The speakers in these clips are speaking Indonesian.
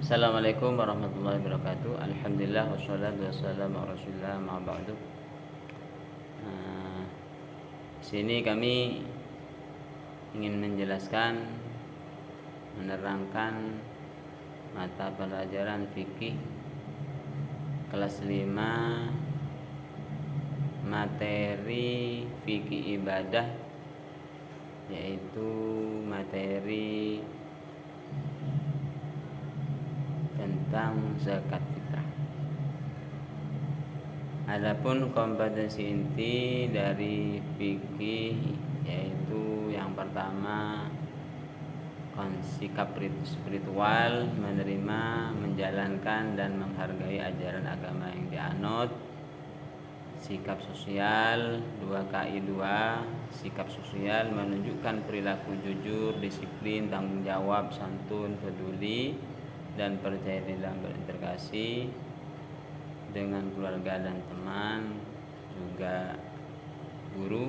Assalamualaikum warahmatullahi wabarakatuh. Alhamdulillah wassalatu wassalamu ala Rasulillah ma ba'du. Sini kami ingin menjelaskan, menerangkan mata pelajaran fikih kelas 5 materi fikih ibadah, yaitu materi tentang zakat fitrah. Adapun kompetensi inti dari fikih yaitu yang pertama sikap spiritual, menerima, menjalankan dan menghargai ajaran agama yang dianut. Sikap sosial 2KI2, sikap sosial menunjukkan perilaku jujur, disiplin, tanggung jawab, santun, peduli dan percaya diri dalam berinteraksi dengan keluarga dan teman, juga guru.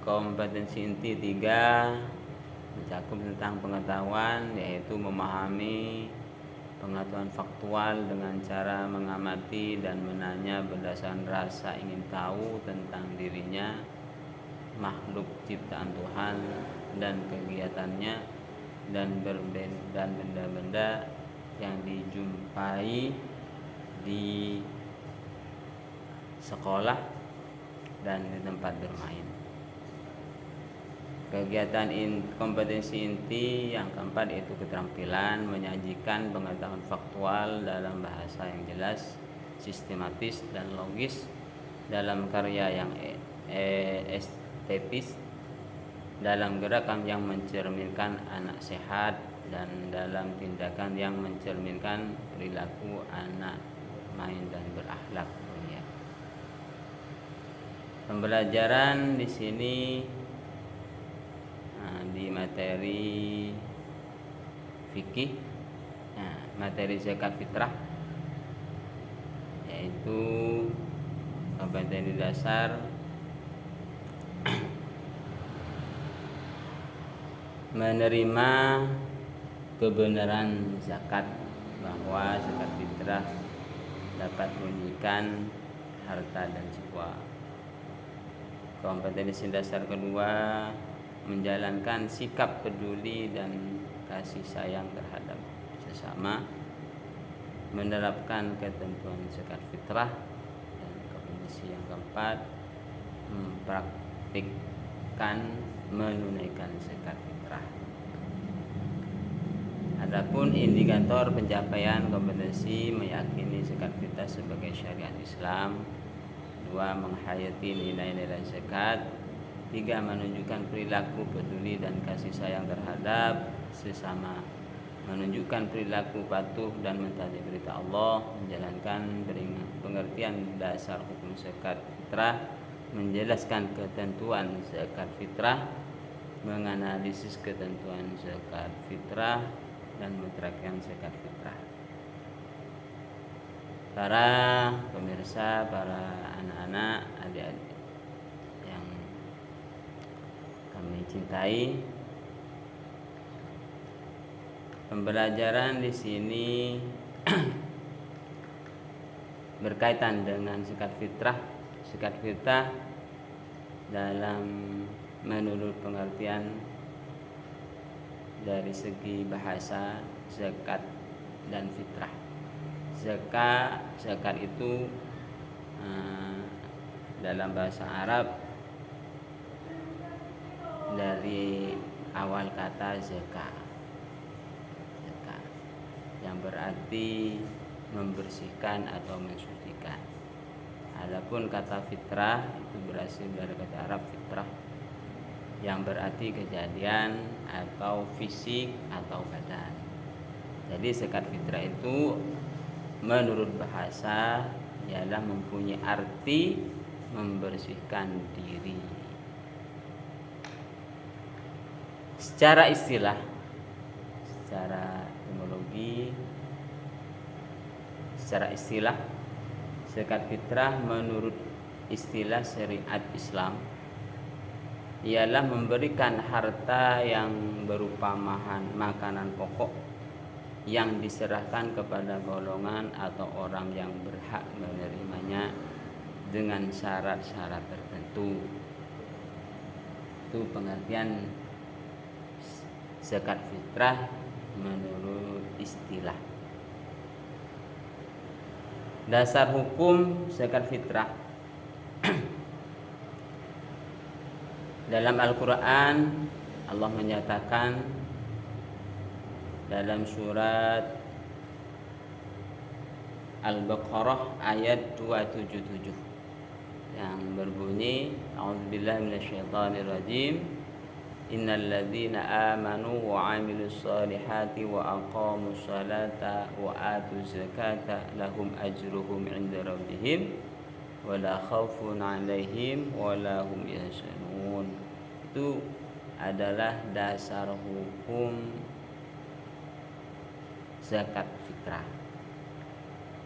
Kompetensi inti 3 mencakup tentang pengetahuan, yaitu memahami pengetahuan faktual dengan cara mengamati dan menanya berdasarkan rasa ingin tahu tentang dirinya, makhluk ciptaan Tuhan dan kegiatannya, dan benda-benda yang dijumpai di sekolah dan di tempat bermain. Kegiatan kompetensi inti yang keempat yaitu keterampilan menyajikan pengetahuan faktual dalam bahasa yang jelas, sistematis dan logis, dalam karya yang estetis, dalam gerakan yang mencerminkan anak sehat, dan dalam tindakan yang mencerminkan perilaku anak main dan berakhlak mulia. Pembelajaran di sini di materi fikih, materi zakat fitrah, yaitu kompetensi dasar menerima kebenaran zakat, bahwa zakat fitrah dapat menyucikan harta dan jiwa. Kompetensi dasar kedua menjalankan sikap peduli dan kasih sayang terhadap sesama, menerapkan ketentuan zakat fitrah. Dan kompetensi yang keempat mempraktikkan menunaikan zakat fitrah. Adapun indikator pencapaian kompetensi: meyakini zakat fitrah sebagai syariat Islam, 2 menghayati nilai-nilai zakat, 3 menunjukkan perilaku peduli dan kasih sayang terhadap sesama, menunjukkan perilaku patuh dan mentaati perintah Allah, menjalankan pengertian dasar hukum zakat fitrah, menjelaskan ketentuan zakat fitrah, menganalisis ketentuan zakat fitrah, dan menerapkan zakat fitrah. Para pemirsa, para anak-anak, adik-adik yang kami cintai, pembelajaran di sini berkaitan dengan zakat fitrah. Zakat fitrah dalam menurut pengertian dari segi bahasa zakat dan fitrah. Zakat itu dalam bahasa Arab dari awal kata zakat yang berarti membersihkan atau mensucikan. Adapun kata fitrah itu berasal dari kata Arab fitrah yang berarti kejadian atau fisik atau badan. Jadi zakat fitrah itu menurut bahasa ialah mempunyai arti membersihkan diri. Secara istilah, secara etimologi, secara istilah, zakat fitrah menurut istilah syariat Islam ialah memberikan harta yang berupa makanan pokok yang diserahkan kepada golongan atau orang yang berhak menerimanya dengan syarat-syarat tertentu. Itu pengertian zakat fitrah menurut istilah. Dasar hukum zakat fitrah dalam Al-Quran Allah menyatakan dalam surat Al-Baqarah ayat 277 yang berbunyi A'udzubillahi minasyaitonirrajim innal ladzina amanu wa 'amilus solihati wa aqamus salata wa atuz zakata lahum ajruhum 'inda rabbihim wala khaufun 'alaihim wala hum yahzanun. Itu adalah dasar hukum zakat fitrah.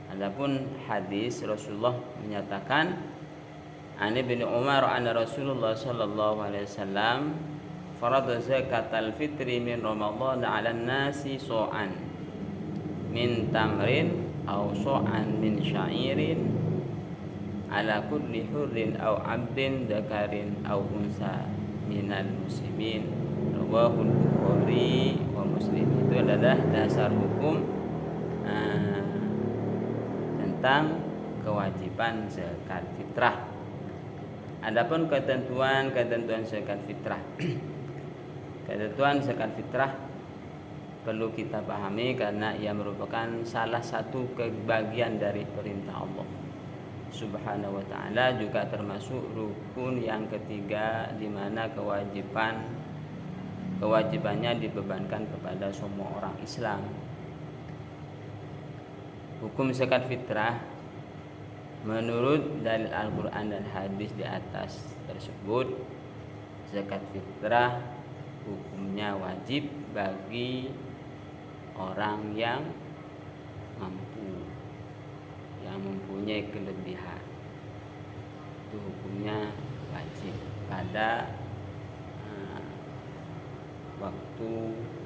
Adapun hadis Rasulullah menyatakan An Ibnu Umar anna Rasulullah sallallahu alaihi wasallam farada zakatal fitri min Ramadan 'alan nasi so'an min tamrin aw so'an min sya'irin ala kulli hurrin aw 'abdin dzakarin aw unsa minal muslimin. Rawahul Bukhari wa Muslim. Itu adalah dasar hukum tentang kewajiban zakat fitrah. Adapun ketentuan zakat fitrah. Ketentuan zakat fitrah perlu kita pahami karena ia merupakan salah satu kebagian dari perintah Allah Subhanahu wa ta'ala, juga termasuk rukun yang ketiga di mana kewajibannya dibebankan kepada semua orang Islam. Hukum zakat fitrah menurut dalil Al-Quran dan hadis di atas tersebut, zakat fitrah hukumnya wajib bagi orang yang mampu, yang mempunyai kelebihan. Itu hukumnya wajib pada waktu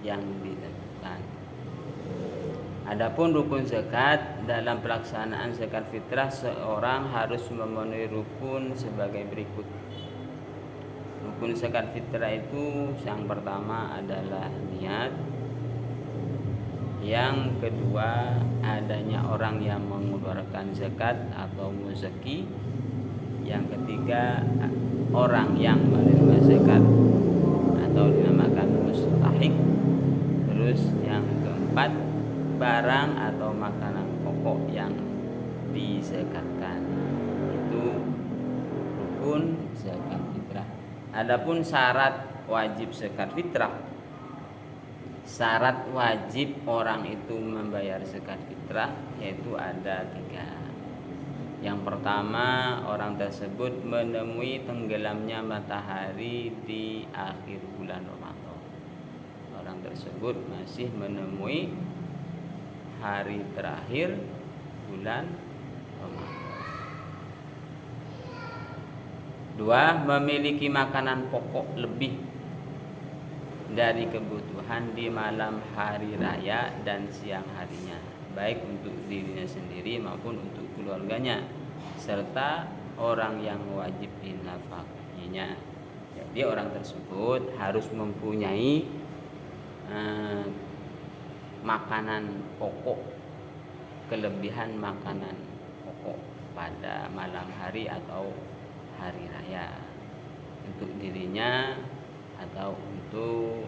yang ditentukan. Adapun rukun zakat, dalam pelaksanaan zakat fitrah seorang harus memenuhi rukun sebagai berikut. Rukun zakat fitrah itu yang pertama adalah niat, yang kedua adanya orang yang mengeluarkan zakat atau muzaki, yang ketiga orang yang menerima zakat atau dinamakan mustahik, terus yang keempat barang atau makanan pokok yang dizakatkan. Itu rukun zakat fitrah. Adapun syarat wajib zakat fitrah, syarat wajib orang itu membayar zakat fitrah yaitu ada 3. Yang pertama, orang tersebut menemui tenggelamnya matahari di akhir bulan Ramadan. Orang tersebut masih menemui hari terakhir bulan Ramadan. 2. Memiliki makanan pokok lebih dari kebutuhan di malam hari raya dan siang harinya, baik untuk dirinya sendiri maupun untuk keluarganya serta orang yang wajib dinafkahinya. Jadi orang tersebut harus mempunyai makanan pokok, kelebihan makanan pokok pada malam hari atau hari raya untuk dirinya atau untuk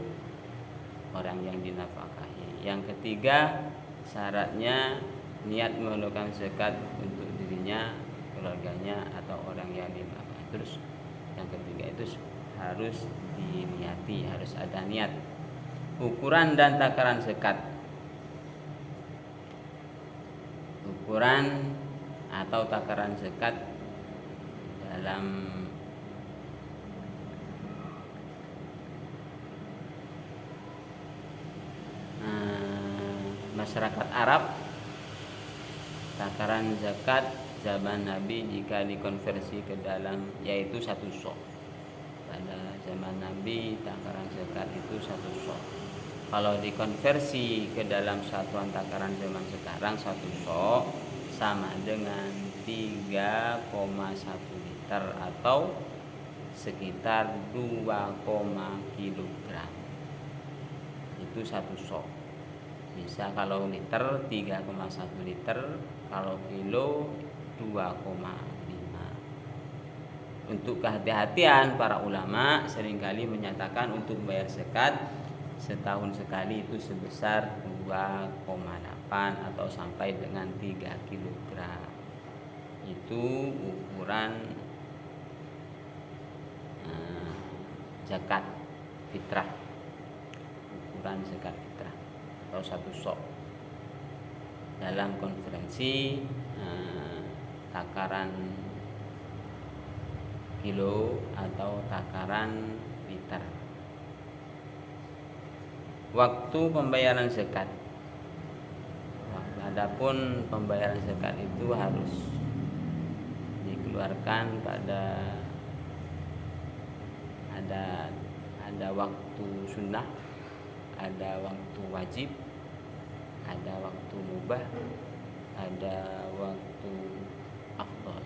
orang yang dinafkahi. Yang ketiga, syaratnya niat mengeluarkan zakat untuk dirinya, keluarganya atau orang yang dinafkahi. Terus yang ketiga itu harus diniati, harus ada niat. Ukuran dan takaran zakat. Ukuran atau takaran zakat dalam masyarakat Arab, takaran zakat zaman Nabi jika dikonversi ke dalam yaitu 1 sok. Pada zaman Nabi takaran zakat itu 1 sok. Kalau dikonversi ke dalam satuan takaran zaman sekarang, satu sok sama dengan 3,1 liter atau sekitar 2, kilogram. Itu satu sok. Bisa kalau liter 3,1 liter, kalau kilo 2,5. Untuk kehati-hatian, para ulama seringkali menyatakan untuk bayar zakat setahun sekali itu sebesar 2,8 atau sampai dengan 3 kilogram. Itu ukuran zakat fitrah, ukuran zakat fitrah atau satu sok. Dalam konferensi takaran kilo atau takaran liter. Waktu pembayaran zakat. Adapun pembayaran zakat itu harus dikeluarkan pada ada waktu sunnah, ada waktu wajib, ada waktu mubah, ada waktu afdal.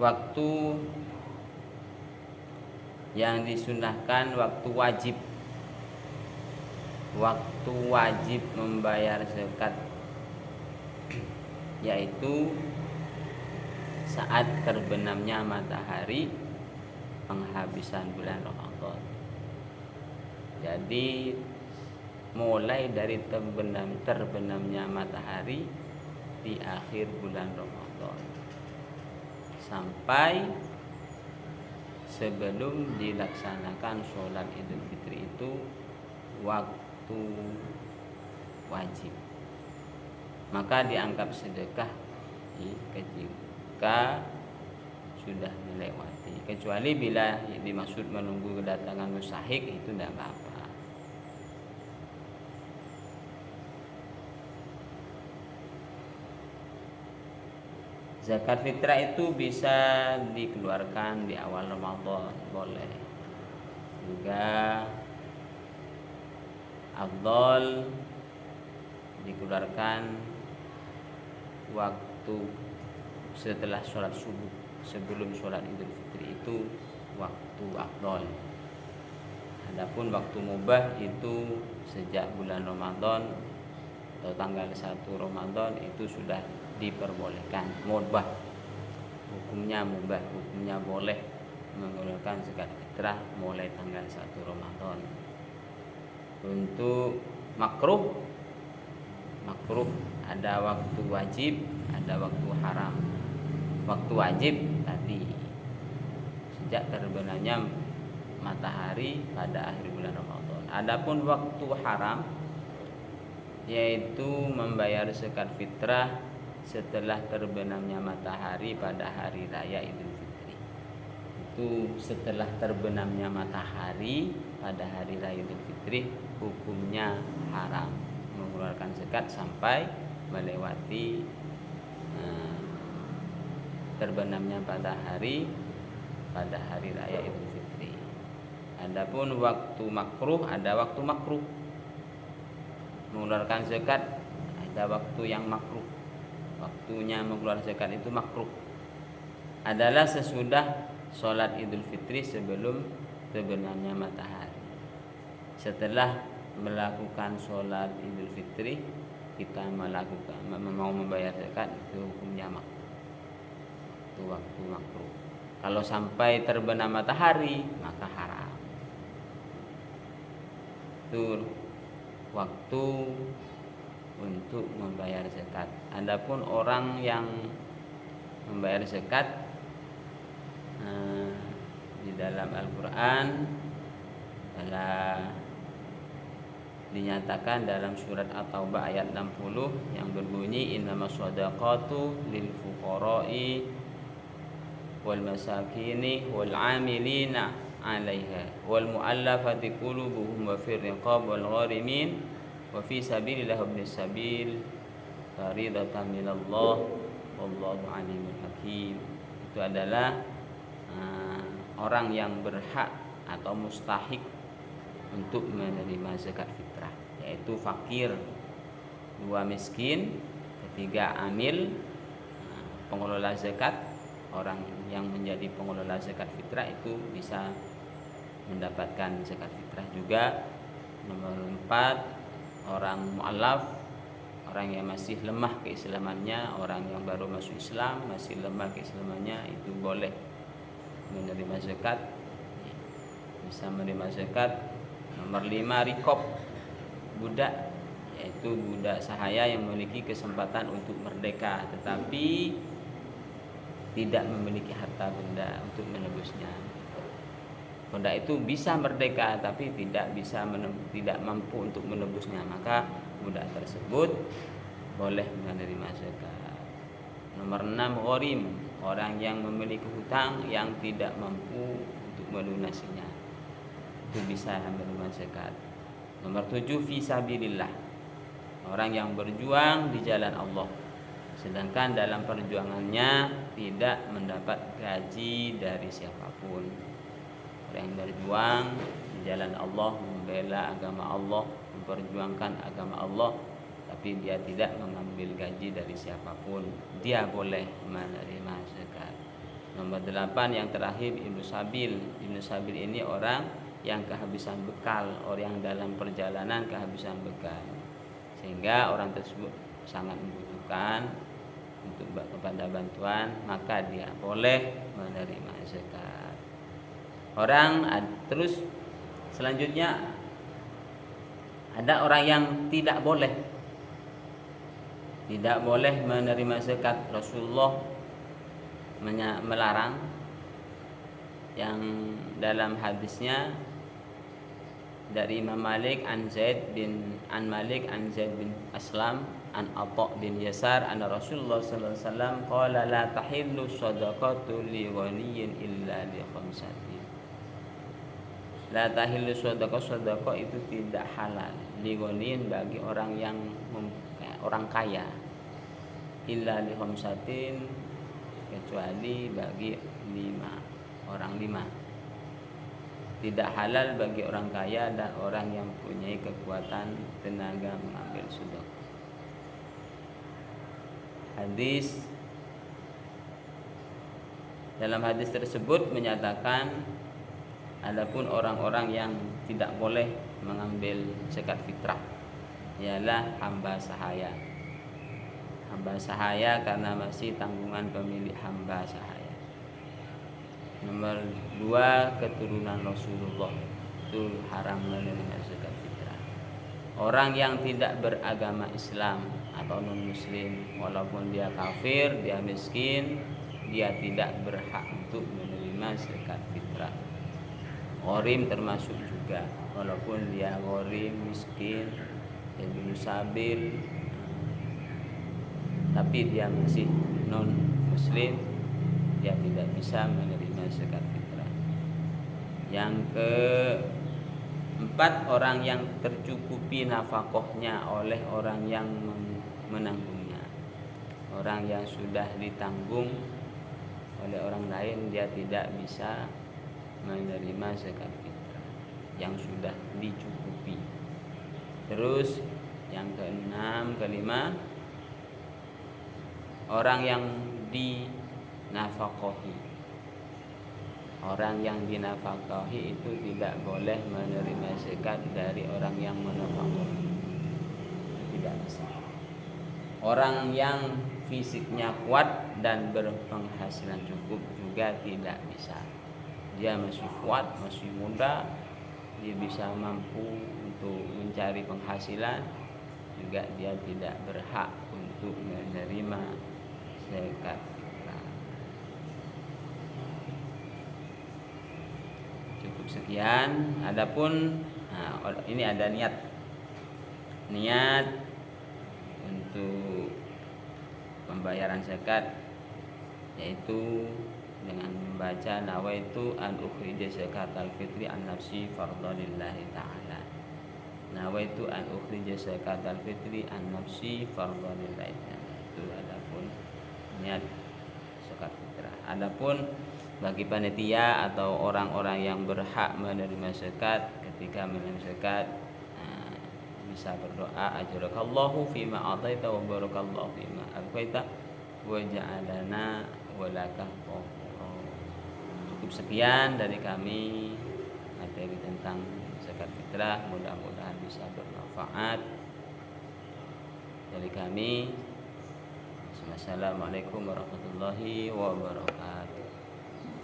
Waktu yang disunahkan waktu wajib. Waktu wajib membayar zakat yaitu saat terbenamnya matahari penghabisan bulan Ramadan. Jadi mulai dari terbenamnya matahari di akhir bulan Ramadan sampai sebelum dilaksanakan sholat Idul Fitri itu waktu wajib. Maka dianggap sedekah ketika sudah melewati, kecuali bila dimaksud menunggu kedatangan musahik, itu tidak apa-apa. Zakat fitrah itu bisa dikeluarkan di awal Ramadan, boleh. Juga afdal dikeluarkan waktu setelah sholat subuh, sebelum sholat Idul Fitri, itu waktu afdal. Adapun waktu mubah itu sejak bulan Ramadan atau tanggal 1 Ramadan itu sudah diperbolehkan. Mubah hukumnya mubah, hukumnya boleh mengeluarkan zakat fitrah mulai tanggal 1 Ramadan. Untuk makruh ada waktu wajib, ada waktu haram. Waktu wajib tadi sejak terbenamnya matahari pada akhir bulan Ramadan. Adapun waktu haram yaitu membayar zakat fitrah setelah terbenamnya matahari pada hari raya Idul Fitri. Itu setelah terbenamnya matahari pada hari raya Idul Fitri, hukumnya haram mengeluarkan zakat sampai melewati terbenamnya matahari pada hari raya Idul Fitri. Adapun waktu makruh, ada waktu makruh mengeluarkan zakat, ada waktu yang makruh. Waktunya mengeluarkan zakat itu makruh adalah sesudah sholat Idul Fitri sebelum terbenamnya matahari. Setelah melakukan sholat Idul Fitri kita mau membayar zakat, itu hukumnya makruh. Itu waktu makruh. Kalau sampai terbenam matahari maka haram. Itu waktu untuk membayar zakat. Adapun orang yang membayar zakat di dalam Al-Quran telah dinyatakan dalam surat At-Taubah ayat 60 yang berbunyi innamas shadaqatu lil fuqara'i wal masakini wal 'amilina 'alaiha wal mu'allafati qulubuhum wa fir riqab wal gharimin wa fi sabilillah ibnis sabil faridatan minallah wallahu alimul hakim. Itu adalah orang yang berhak atau mustahik untuk menerima zakat fitrah, yaitu fakir, 2 miskin, ketiga amil, pengelola zakat. Orang yang menjadi pengelola zakat fitrah itu bisa mendapatkan zakat fitrah juga. Nomor 4, orang mu'alaf, orang yang masih lemah keislamannya, orang yang baru masuk Islam, masih lemah keislamannya, itu boleh menerima zakat, bisa menerima zakat. Nomor 5, rikob, budak, yaitu budak sahaya yang memiliki kesempatan untuk merdeka tetapi tidak memiliki harta benda untuk menebusnya. Budak itu bisa merdeka tapi tidak mampu untuk menebusnya, maka budak tersebut boleh menerima zakat. Nomor 6, gharim, orang yang memiliki hutang yang tidak mampu untuk melunasinya, itu bisa menerima zakat. Nomor 7, fisabilillah, orang yang berjuang di jalan Allah sedangkan dalam perjuangannya tidak mendapat gaji dari siapapun. Orang yang berjuang di jalan Allah, membela agama Allah, memperjuangkan agama Allah, tapi dia tidak mengambil gaji dari siapapun, dia boleh menerima zakat. Nomor 8 yang terakhir, Ibnu Sabil. Ibnu Sabil ini orang yang kehabisan bekal, orang yang dalam perjalanan kehabisan bekal, sehingga orang tersebut sangat membutuhkan untuk kepada bantuan, maka dia boleh menerima zakat. Terus selanjutnya ada orang yang tidak boleh menerima zakat. Rasulullah melarang, yang dalam hadisnya dari Imam Malik an Zaid bin Aslam an Atha bin Yasar anna Rasulullah sallallahu alaihi wasallam qala la tahillu shadaqatu li ghaniyyin illa li khamsatin. La tahillu sedekah itu tidak halal li ghaniyyin, bagi orang yang orang kaya, illa li khamsatin, kecuali bagi 5 orang. Tidak halal bagi orang kaya dan orang yang punya kekuatan tenaga mengambil sedekah. Dalam hadis tersebut menyatakan, adapun orang-orang yang tidak boleh mengambil zakat fitrah ialah hamba sahaya. Hamba sahaya karena masih tanggungan pemilik hamba sahaya. Nomor 2, keturunan Rasulullah, itu haram menerima zakat fitrah. Orang yang tidak beragama Islam atau non muslim, walaupun dia kafir, dia miskin, dia tidak berhak untuk menerima zakat fitrah. Gharim termasuk juga, walaupun dia gharim, miskin, Ibnu Sabil, tapi dia masih non muslim, dia tidak bisa menerima zakat fitrah. Yang keempat, orang yang tercukupi nafkahnya oleh orang yang menanggungnya. Orang yang sudah ditanggung oleh orang lain, dia tidak bisa menerima zakat fitrah yang sudah dicukupi. Terus yang kelima, orang yang dinafkahi. Orang yang dinafkahi itu tidak boleh menerima zakat dari orang yang menafkahi, tidak bisa. Orang yang fisiknya kuat dan berpenghasilan cukup juga tidak bisa. Dia masih kuat, masih muda, dia bisa mampu untuk mencari penghasilan, juga dia tidak berhak untuk menerima zakat. Cukup sekian. Adapun ini ada niat untuk pembayaran zakat, yaitu dengan membaca nawaitu an ukhrija zakatal fitri an nafsi fardhan lillahi ta'ala. Nawaitu an ukhrija zakatal fitri an nafsi fardhan lillahi ta'ala. Itu adapun niat zakat fitrah. Adapun bagi panitia atau orang-orang yang berhak menerima zakat, ketika menerima zakat bisa berdoa, ajrakallahu fima ataita wa barakallahu fima abqaita wa ja'alana walaka. Cukup sekian dari kami materi tentang zakat fitrah, mudah-mudahan bisa bermanfaat dari kami. Wassalamualaikum warahmatullahi wabarakatuh.